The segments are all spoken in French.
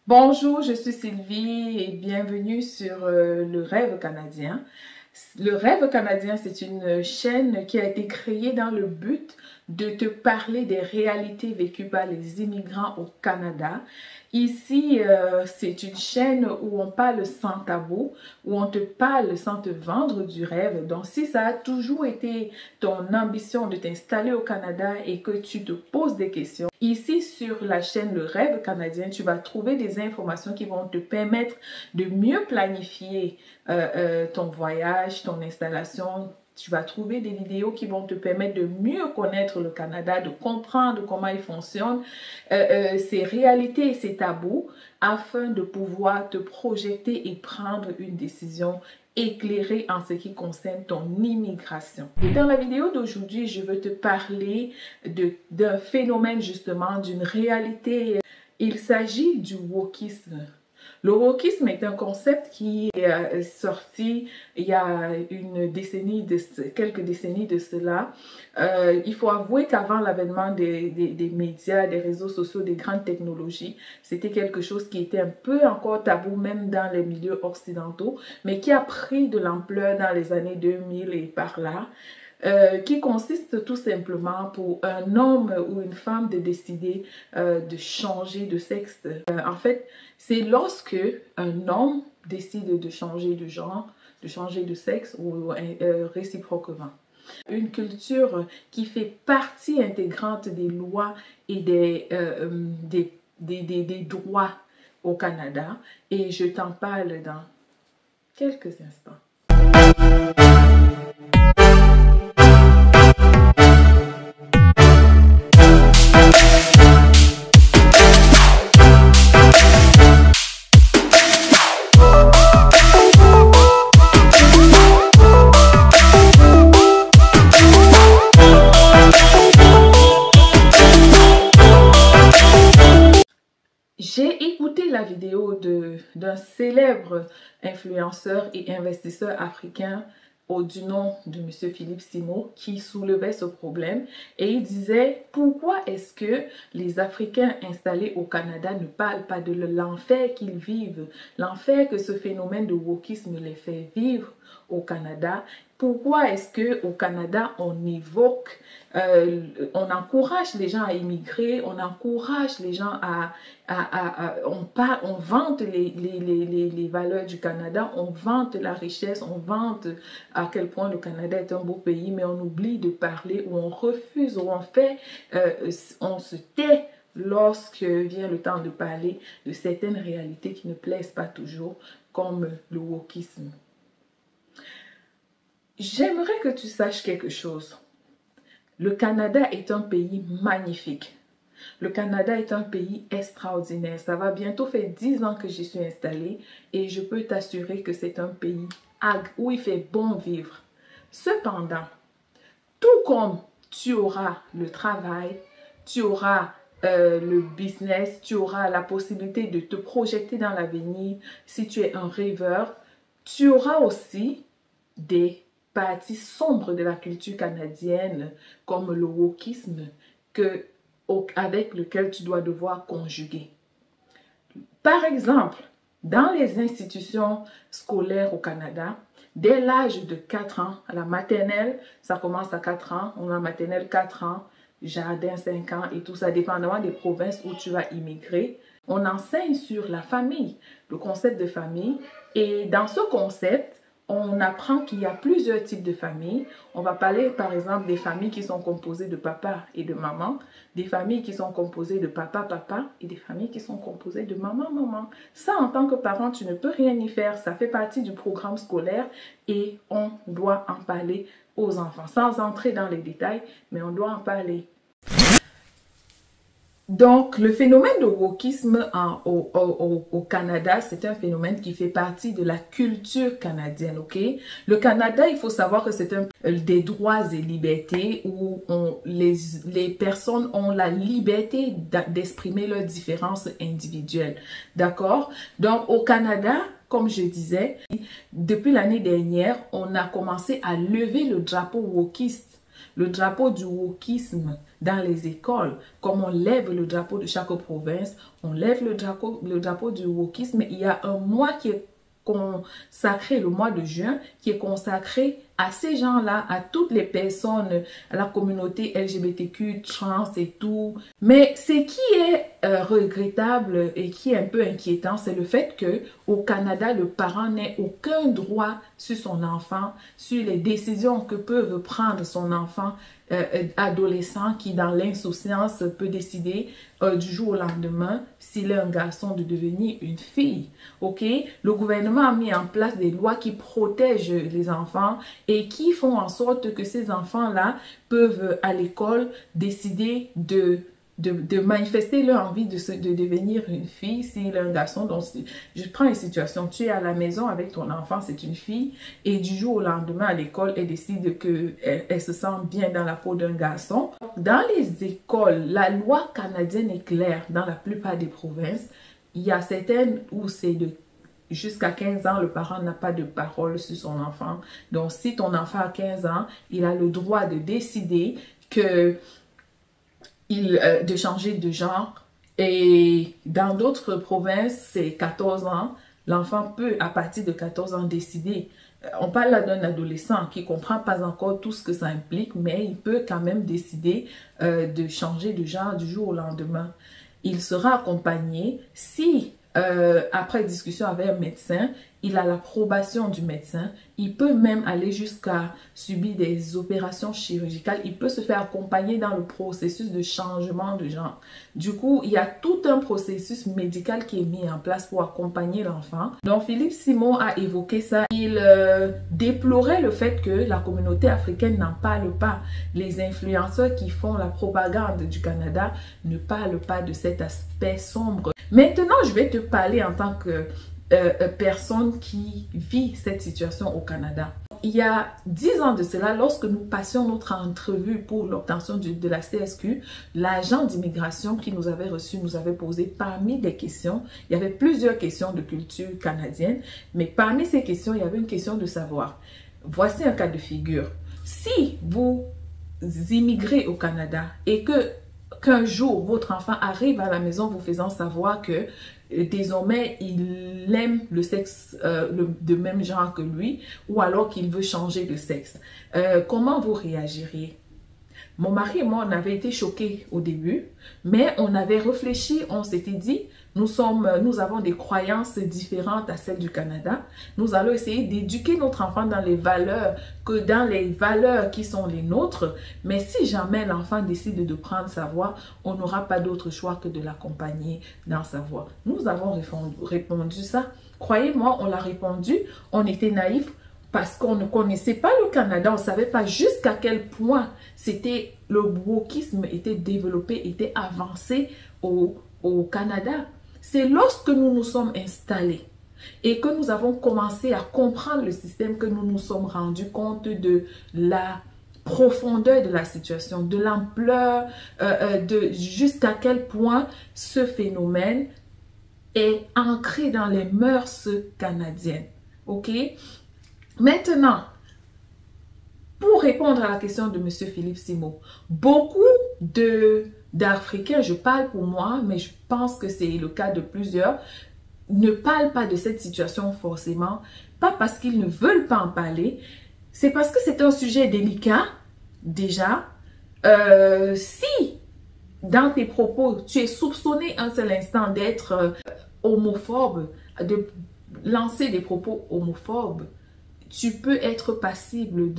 Bonjour, je suis Sylvie et bienvenue sur Le Rêve canadien. Le Rêve canadien, c'est une chaîne qui a été créée dans le but de te parler des réalités vécues par les immigrants au Canada. Ici, c'est une chaîne où on parle sans tabou, où on te parle sans te vendre du rêve. Donc, si ça a toujours été ton ambition de t'installer au Canada et que tu te poses des questions, ici sur la chaîne Le Rêve canadien, tu vas trouver des informations qui vont te permettre de mieux planifier ton voyage, ton installation. Tu vas trouver des vidéos qui vont te permettre de mieux connaître le Canada, de comprendre comment il fonctionne, ses réalités et ses tabous, afin de pouvoir te projeter et prendre une décision éclairée en ce qui concerne ton immigration. Et dans la vidéo d'aujourd'hui, je veux te parler d'un phénomène justement, d'une réalité. Il s'agit du wokisme. Le wokisme est un concept qui est sorti il y a quelques décennies de cela. Il faut avouer qu'avant l'avènement des médias, des réseaux sociaux, des grandes technologies, c'était quelque chose qui était un peu encore tabou même dans les milieux occidentaux, mais qui a pris de l'ampleur dans les années 2000 et par là. Qui consiste tout simplement pour un homme ou une femme de décider de changer de sexe. En fait, c'est lorsque un homme décide de changer de genre, de changer de sexe ou réciproquement. Une culture qui fait partie intégrante des lois et des droits au Canada. Et je t'en parle dans quelques instants. J'ai écouté la vidéo d'un célèbre influenceur et investisseur africain du nom de M. Philippe Simo qui soulevait ce problème et il disait pourquoi est-ce que les Africains installés au Canada ne parlent pas de l'enfer qu'ils vivent, l'enfer que ce phénomène de wokisme les fait vivre au Canada. Pourquoi est-ce qu'au Canada, on évoque, on encourage les gens à immigrer, on encourage les gens on vante les valeurs du Canada, on vante la richesse, on vante à quel point le Canada est un beau pays, mais on oublie de parler ou on refuse ou on se tait lorsque vient le temps de parler de certaines réalités qui ne plaisent pas toujours, comme le wokisme. J'aimerais que tu saches quelque chose. Le Canada est un pays magnifique. Le Canada est un pays extraordinaire. Ça va bientôt faire 10 ans que j'y suis installée et je peux t'assurer que c'est un pays où il fait bon vivre. Cependant, tout comme tu auras le travail, tu auras le business, tu auras la possibilité de te projeter dans l'avenir si tu es un rêveur, tu auras aussi des partie sombre de la culture canadienne comme le wokisme avec lequel tu dois devoir conjuguer. Par exemple, dans les institutions scolaires au Canada, dès l'âge de 4 ans, à la maternelle, ça commence à 4 ans, on a maternelle 4 ans, jardin 5 ans et tout ça, dépendamment des provinces où tu vas immigrer. On enseigne sur la famille, le concept de famille, et dans ce concept, on apprend qu'il y a plusieurs types de familles. On va parler par exemple des familles qui sont composées de papa et de maman, des familles qui sont composées de papa et des familles qui sont composées de maman. Ça, en tant que parent, tu ne peux rien y faire. Ça fait partie du programme scolaire et on doit en parler aux enfants. Sans entrer dans les détails, mais on doit en parler. Donc, le phénomène de wokisme au Canada, c'est un phénomène qui fait partie de la culture canadienne, ok? Le Canada, il faut savoir que c'est des droits et libertés où les personnes ont la liberté d'exprimer leurs différences individuelles, d'accord? Donc, au Canada, comme je disais, depuis l'année dernière, on a commencé à lever le drapeau wokiste, le drapeau du wokisme. dans les écoles, comme on lève le drapeau de chaque province, on lève le drapeau du wokisme. Il y a un mois qui est consacré, le mois de juin, qui est consacré à ces gens-là, à toutes les personnes, à la communauté LGBTQ, trans et tout. Mais ce qui est regrettable et qui est un peu inquiétant, c'est le fait que au Canada, le parent n'ait aucun droit sur son enfant, sur les décisions que peuvent prendre son enfant adolescent qui, dans l'insouciance, peut décider du jour au lendemain, s'il est un garçon, de devenir une fille. Ok? Le gouvernement a mis en place des lois qui protègent les enfants et qui font en sorte que ces enfants-là peuvent, à l'école, décider de manifester leur envie de devenir une fille s'il est un garçon. Donc, je prends une situation, tu es à la maison avec ton enfant, c'est une fille, et du jour au lendemain à l'école, elle décide qu'elle se sent bien dans la peau d'un garçon. Dans les écoles, la loi canadienne est claire dans la plupart des provinces. Il y a certaines où c'est de jusqu'à 15 ans, le parent n'a pas de parole sur son enfant. Donc, si ton enfant a 15 ans, il a le droit de décider de changer de genre. Et dans d'autres provinces, c'est 14 ans. L'enfant peut, à partir de 14 ans, décider. On parle là d'un adolescent qui ne comprend pas encore tout ce que ça implique, mais il peut quand même décider de changer de genre du jour au lendemain. Il sera accompagné si, après discussion avec un médecin, il a l'approbation du médecin. Il peut même aller jusqu'à subir des opérations chirurgicales. Il peut se faire accompagner dans le processus de changement de genre. Du coup, il y a tout un processus médical qui est mis en place pour accompagner l'enfant. Donc, Philippe Simon a évoqué ça. Il déplorait le fait que la communauté africaine n'en parle pas. Les influenceurs qui font la propagande du Canada ne parlent pas de cet aspect sombre. Maintenant, je vais te parler en tant que personne qui vit cette situation au Canada. Il y a 10 ans de cela, lorsque nous passions notre entrevue pour l'obtention de la CSQ, l'agent d'immigration qui nous avait reçus nous avait posé parmi les questions, il y avait plusieurs questions de culture canadienne, mais parmi ces questions, il y avait une question de savoir. Voici un cas de figure. Si vous immigrez au Canada et qu'un jour, votre enfant arrive à la maison vous faisant savoir que désormais, il aime le sexe de même genre que lui ou alors qu'il veut changer de sexe. Comment vous réagiriez? Mon mari et moi, on avait été choqués au début, mais on avait réfléchi, on s'était dit, nous avons des croyances différentes à celles du Canada. Nous allons essayer d'éduquer notre enfant dans les valeurs qui sont les nôtres. Mais si jamais l'enfant décide de prendre sa voie, on n'aura pas d'autre choix que de l'accompagner dans sa voie. Nous avons répondu ça. Croyez-moi, on l'a répondu. On était naïfs. Parce qu'on ne connaissait pas le Canada, on ne savait pas jusqu'à quel point le wokisme était développé, était avancé au Canada. C'est lorsque nous nous sommes installés et que nous avons commencé à comprendre le système que nous nous sommes rendus compte de la profondeur de la situation, de l'ampleur, jusqu'à quel point ce phénomène est ancré dans les mœurs canadiennes. Ok? Maintenant, pour répondre à la question de M. Philippe Simon, beaucoup d'Africains, je parle pour moi, mais je pense que c'est le cas de plusieurs, ne parlent pas de cette situation forcément, pas parce qu'ils ne veulent pas en parler, c'est parce que c'est un sujet délicat, déjà. Si, dans tes propos, tu es soupçonné un seul instant d'être homophobe, de lancer des propos homophobes, tu peux être passible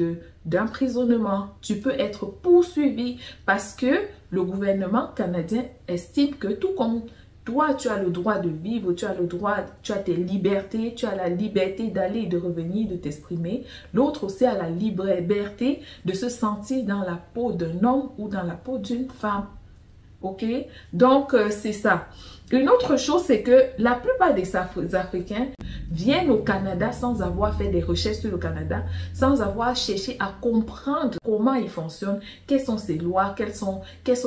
d'emprisonnement, tu peux être poursuivi parce que le gouvernement canadien estime que tout comme toi, tu as le droit de vivre, tu as tes libertés, tu as la liberté d'aller et de revenir, de t'exprimer. L'autre aussi a la liberté de se sentir dans la peau d'un homme ou dans la peau d'une femme. Ok? Donc, c'est ça. Une autre chose, c'est que la plupart des Africains viennent au Canada sans avoir fait des recherches sur le Canada, sans avoir cherché à comprendre comment il fonctionne, quelles sont ces lois, quelles sont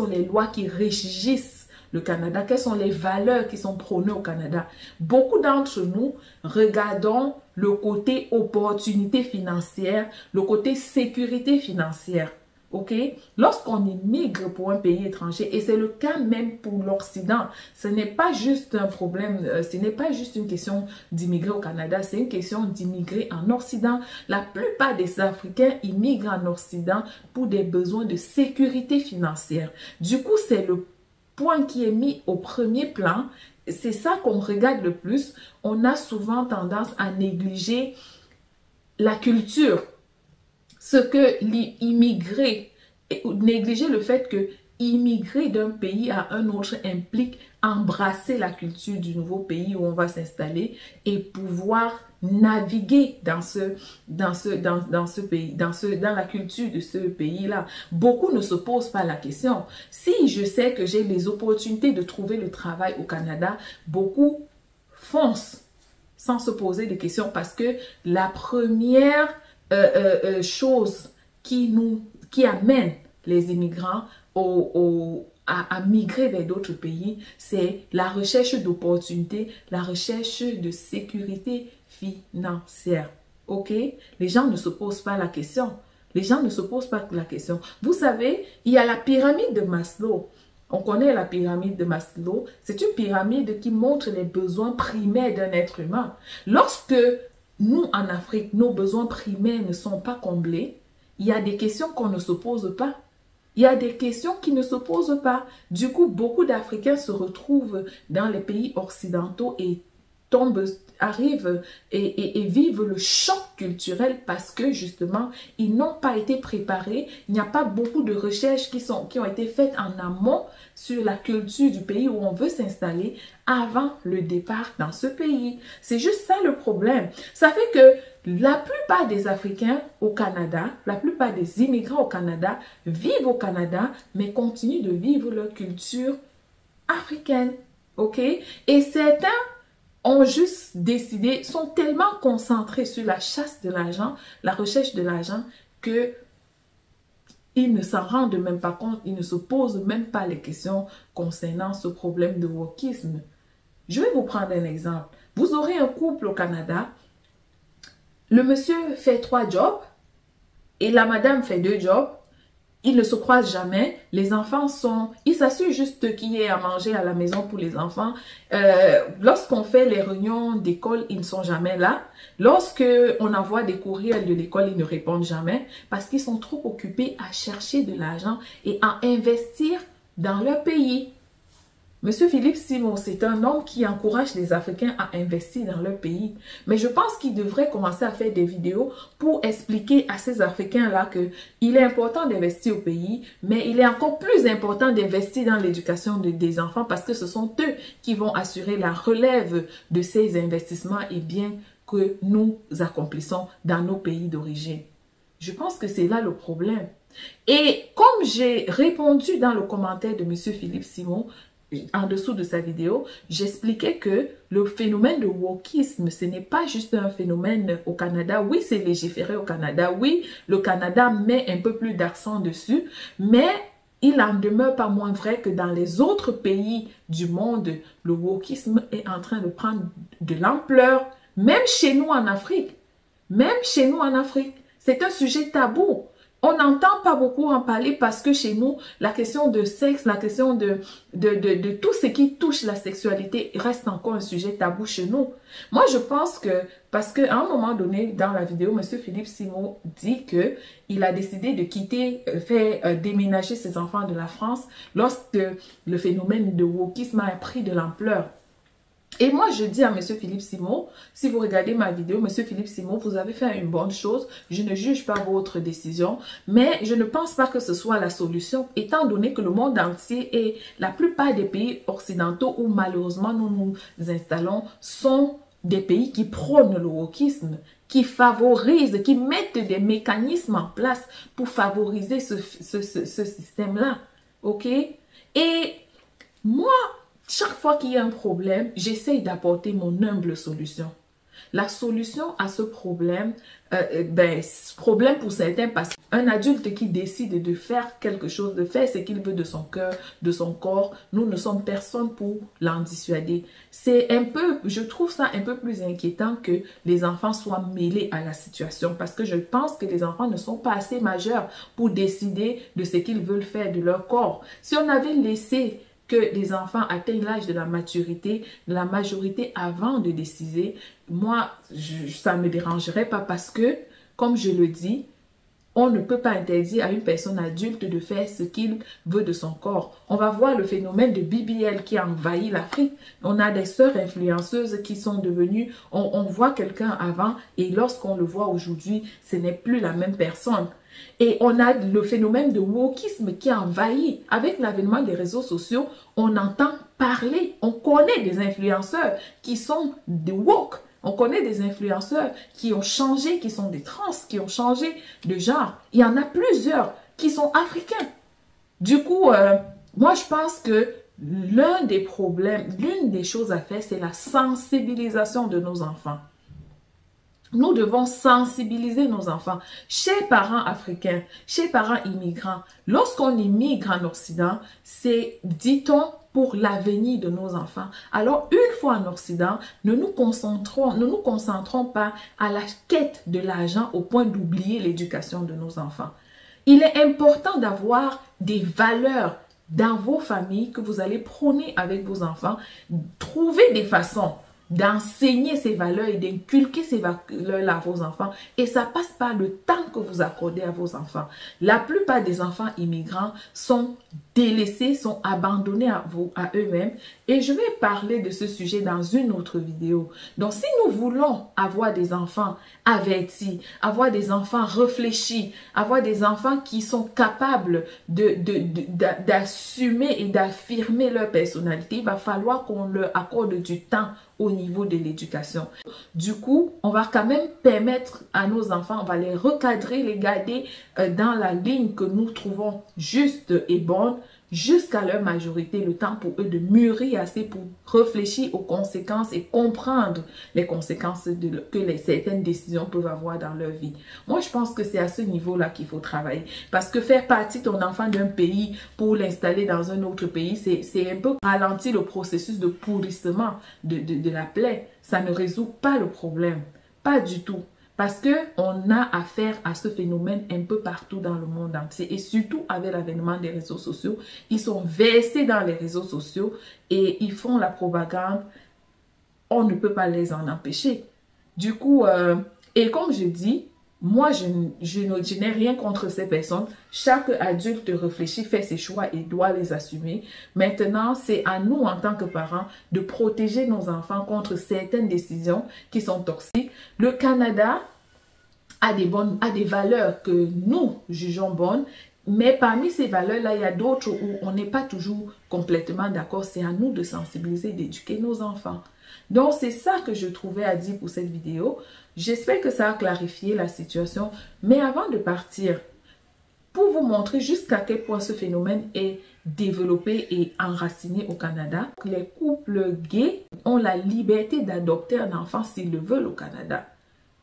les lois qui régissent le Canada, quelles sont les valeurs qui sont prônées au Canada. Beaucoup d'entre nous regardons le côté opportunité financière, le côté sécurité financière. ok? Lorsqu'on immigre pour un pays étranger, et c'est le cas même pour l'Occident, ce n'est pas juste un problème, ce n'est pas juste une question d'immigrer au Canada, c'est une question d'immigrer en Occident. La plupart des Africains immigrent en Occident pour des besoins de sécurité financière. Du coup, c'est le point qui est mis au premier plan. C'est ça qu'on regarde le plus. On a souvent tendance à négliger la culture, ce que l'immigrer, négliger le fait que immigrer d'un pays à un autre implique embrasser la culture du nouveau pays où on va s'installer et pouvoir naviguer dans la culture de ce pays-là. Beaucoup ne se posent pas la question. Si je sais que j'ai les opportunités de trouver le travail au Canada, beaucoup foncent sans se poser des questions parce que la première chose qui amène les immigrants à migrer vers d'autres pays, c'est la recherche d'opportunités, la recherche de sécurité financière. Ok? Les gens ne se posent pas la question. Les gens ne se posent pas la question. Vous savez, il y a la pyramide de Maslow. On connaît la pyramide de Maslow. C'est une pyramide qui montre les besoins primaires d'un être humain. Lorsque nous, en Afrique, nos besoins primaires ne sont pas comblés, il y a des questions qu'on ne se pose pas. Il y a des questions qui ne se posent pas. Du coup, beaucoup d'Africains se retrouvent dans les pays occidentaux et arrivent et vivent le choc culturel parce que justement, ils n'ont pas été préparés. Il n'y a pas beaucoup de recherches qui ont été faites en amont sur la culture du pays où on veut s'installer avant le départ dans ce pays. C'est juste ça le problème. Ça fait que la plupart des Africains au Canada, la plupart des immigrants au Canada vivent au Canada, mais continuent de vivre leur culture africaine. Ok? Et certains ont juste décidé, sont tellement concentrés sur la chasse de l'argent, la recherche de l'argent, que ils ne s'en rendent même pas compte, ils ne se posent même pas les questions concernant ce problème de wokisme. Je vais vous prendre un exemple. Vous aurez un couple au Canada, le monsieur fait 3 jobs et la madame fait 2 jobs. Ils ne se croisent jamais. Les enfants ils s'assurent juste qu'il y ait à manger à la maison pour les enfants. Lorsqu'on fait les réunions d'école, ils ne sont jamais là. Lorsqu'on envoie des courriels de l'école, ils ne répondent jamais parce qu'ils sont trop occupés à chercher de l'argent et à investir dans leur pays. Monsieur Philippe Simon, c'est un homme qui encourage les Africains à investir dans leur pays. Mais je pense qu'il devrait commencer à faire des vidéos pour expliquer à ces Africains-là qu'il est important d'investir au pays, mais il est encore plus important d'investir dans l'éducation des enfants parce que ce sont eux qui vont assurer la relève de ces investissements et biens que nous accomplissons dans nos pays d'origine. Je pense que c'est là le problème. Et comme j'ai répondu dans le commentaire de Monsieur Philippe Simon, en dessous de sa vidéo, j'expliquais que le phénomène de wokisme, ce n'est pas juste un phénomène au Canada. Oui, c'est légiféré au Canada. Oui, le Canada met un peu plus d'accent dessus, mais il en demeure pas moins vrai que dans les autres pays du monde, le wokisme est en train de prendre de l'ampleur, même chez nous en Afrique. Même chez nous en Afrique, c'est un sujet tabou. On n'entend pas beaucoup en parler parce que chez nous, la question de sexe, la question de tout ce qui touche la sexualité reste encore un sujet tabou chez nous. Moi, je pense que, parce qu'à un moment donné, dans la vidéo, M. Philippe Simon dit qu'il a décidé de quitter, déménager ses enfants de la France lorsque le phénomène de wokisme a pris de l'ampleur. Et moi, je dis à M. Philippe Simon, si vous regardez ma vidéo, M. Philippe Simon, vous avez fait une bonne chose. Je ne juge pas votre décision, mais je ne pense pas que ce soit la solution, étant donné que le monde entier et la plupart des pays occidentaux où malheureusement nous nous installons sont des pays qui prônent le wokisme, qui favorisent, qui mettent des mécanismes en place pour favoriser ce système-là. Ok? Et moi, chaque fois qu'il y a un problème, j'essaye d'apporter mon humble solution. La solution à ce problème, problème pour certains, parce qu'un adulte qui décide de faire quelque chose, de faire ce qu'il veut de son cœur, de son corps, nous ne sommes personne pour l'en dissuader. C'est un peu, je trouve ça un peu plus inquiétant que les enfants soient mêlés à la situation, parce que je pense que les enfants ne sont pas assez majeurs pour décider de ce qu'ils veulent faire de leur corps. Si on avait laissé que les enfants atteignent l'âge de la maturité, de la majorité avant de décider, moi, ça ne me dérangerait pas parce que, comme je le dis, on ne peut pas interdire à une personne adulte de faire ce qu'il veut de son corps. On va voir le phénomène de BBL qui a envahi l'Afrique. On a des sœurs influenceuses qui sont devenues, on voit quelqu'un avant et lorsqu'on le voit aujourd'hui, ce n'est plus la même personne. Et on a le phénomène de wokisme qui a envahi. Avec l'avènement des réseaux sociaux, on entend parler, on connaît des influenceurs qui sont des woke. On connaît des influenceurs qui ont changé, qui sont des trans, qui ont changé de genre. Il y en a plusieurs qui sont africains. Du coup, moi je pense que l'un des problèmes, l'une des choses à faire, c'est la sensibilisation de nos enfants. Nous devons sensibiliser nos enfants. Chez parents africains, chez parents immigrants, lorsqu'on immigre en Occident, c'est, dit-on, pour l'avenir de nos enfants. Alors, une fois en Occident, ne nous concentrons pas à la quête de l'argent au point d'oublier l'éducation de nos enfants. Il est important d'avoir des valeurs dans vos familles que vous allez prôner avec vos enfants. Trouvez des façons d'enseigner ces valeurs et d'inculquer ces valeurs-là à vos enfants. Et ça passe par le temps que vous accordez à vos enfants. La plupart des enfants immigrants sont délaissés, sont abandonnés à eux-mêmes. Et je vais parler de ce sujet dans une autre vidéo. Donc, si nous voulons avoir des enfants avertis, avoir des enfants réfléchis, avoir des enfants qui sont capables d'assumer et d'affirmer leur personnalité, il va falloir qu'on leur accorde du temps au niveau de l'éducation. Du coup, on va quand même permettre à nos enfants, on va les recadrer, les garder dans la ligne que nous trouvons juste et bonne jusqu'à leur majorité, le temps pour eux de mûrir assez pour réfléchir aux conséquences et comprendre les conséquences que certaines décisions peuvent avoir dans leur vie. Moi, je pense que c'est à ce niveau-là qu'il faut travailler. Parce que faire partie ton enfant d'un pays pour l'installer dans un autre pays, c'est un peu ralentir le processus de pourrissement de la plaie. Ça ne résout pas le problème. Pas du tout. Parce qu'on a affaire à ce phénomène un peu partout dans le monde entier. Et surtout avec l'avènement des réseaux sociaux. Ils sont versés dans les réseaux sociaux et ils font la propagande. On ne peut pas les en empêcher. Du coup, et comme je dis, moi, je n'ai rien contre ces personnes. Chaque adulte réfléchit, fait ses choix et doit les assumer. Maintenant, c'est à nous, en tant que parents, de protéger nos enfants contre certaines décisions qui sont toxiques. Le Canada a des valeurs que nous jugeons bonnes. Mais parmi ces valeurs-là, il y a d'autres où on n'est pas toujours complètement d'accord. C'est à nous de sensibiliser, d'éduquer nos enfants. Donc, c'est ça que je trouvais à dire pour cette vidéo. J'espère que ça a clarifié la situation. Mais avant de partir, pour vous montrer jusqu'à quel point ce phénomène est développé et enraciné au Canada, les couples gays ont la liberté d'adopter un enfant s'ils le veulent au Canada.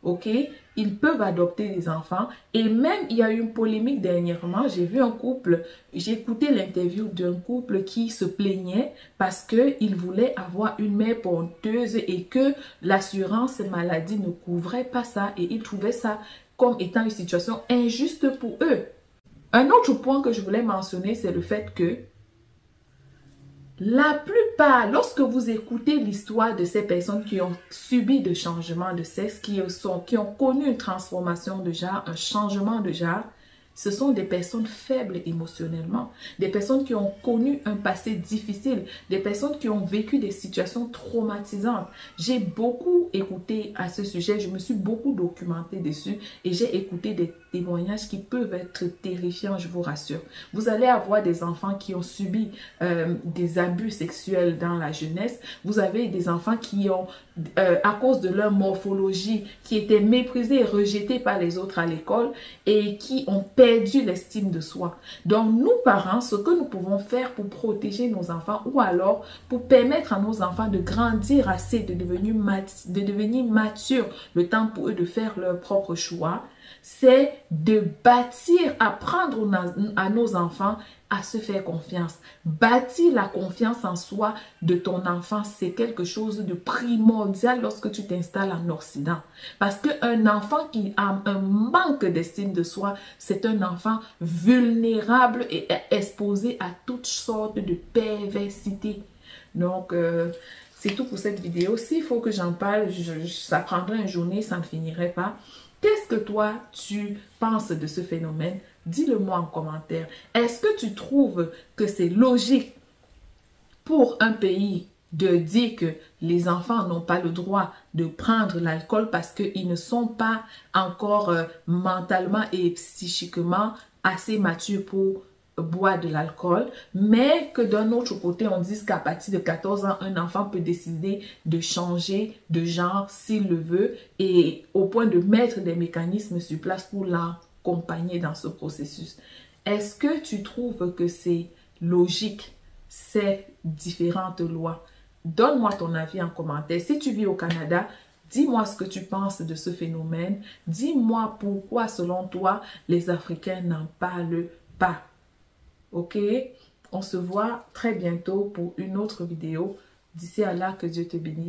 Ok, ils peuvent adopter des enfants et même il y a eu une polémique dernièrement. J'ai vu un couple, j'ai écouté l'interview d'un couple qui se plaignait parce qu'il voulait avoir une mère porteuse et que l'assurance maladie ne couvrait pas ça et ils trouvaient ça comme étant une situation injuste pour eux. Un autre point que je voulais mentionner, c'est le fait que la plupart, lorsque vous écoutez l'histoire de ces personnes qui ont subi de changements de sexe, qui ont connu une transformation de genre, un changement de genre, ce sont des personnes faibles émotionnellement, des personnes qui ont connu un passé difficile, des personnes qui ont vécu des situations traumatisantes. J'ai beaucoup écouté à ce sujet, je me suis beaucoup documentée dessus et j'ai écouté des témoignages qui peuvent être terrifiants, je vous rassure. Vous allez avoir des enfants qui ont subi des abus sexuels dans la jeunesse. Vous avez des enfants qui ont, à cause de leur morphologie, qui étaient méprisés et rejetés par les autres à l'école et qui ont perdu perdu l'estime de soi. Donc, nous, parents, ce que nous pouvons faire pour protéger nos enfants ou alors pour permettre à nos enfants de grandir assez, de devenir matures, le temps pour eux de faire leur propre choix, c'est de bâtir, apprendre à nos enfants à se faire confiance. Bâtir la confiance en soi de ton enfant, c'est quelque chose de primordial lorsque tu t'installes en Occident. Parce qu'un enfant qui a un manque d'estime de soi, c'est un enfant vulnérable et exposé à toutes sortes de perversité. Donc, c'est tout pour cette vidéo. S'il faut que j'en parle, ça prendrait une journée, ça ne finirait pas. Qu'est-ce que toi, tu penses de ce phénomène? Dis-le-moi en commentaire. Est-ce que tu trouves que c'est logique pour un pays de dire que les enfants n'ont pas le droit de prendre l'alcool parce qu'ils ne sont pas encore mentalement et psychiquement assez matures pour boire de l'alcool, mais que d'un autre côté, on dise qu'à partir de 14 ans, un enfant peut décider de changer de genre s'il le veut et au point de mettre des mécanismes sur place pour l'accompagner dans ce processus. Est-ce que tu trouves que c'est logique, ces différentes lois? Donne-moi ton avis en commentaire. Si tu vis au Canada, dis-moi ce que tu penses de ce phénomène. Dis-moi pourquoi, selon toi, les Africains n'en parlent pas. Ok, on se voit très bientôt pour une autre vidéo. D'ici à là, que Dieu te bénisse.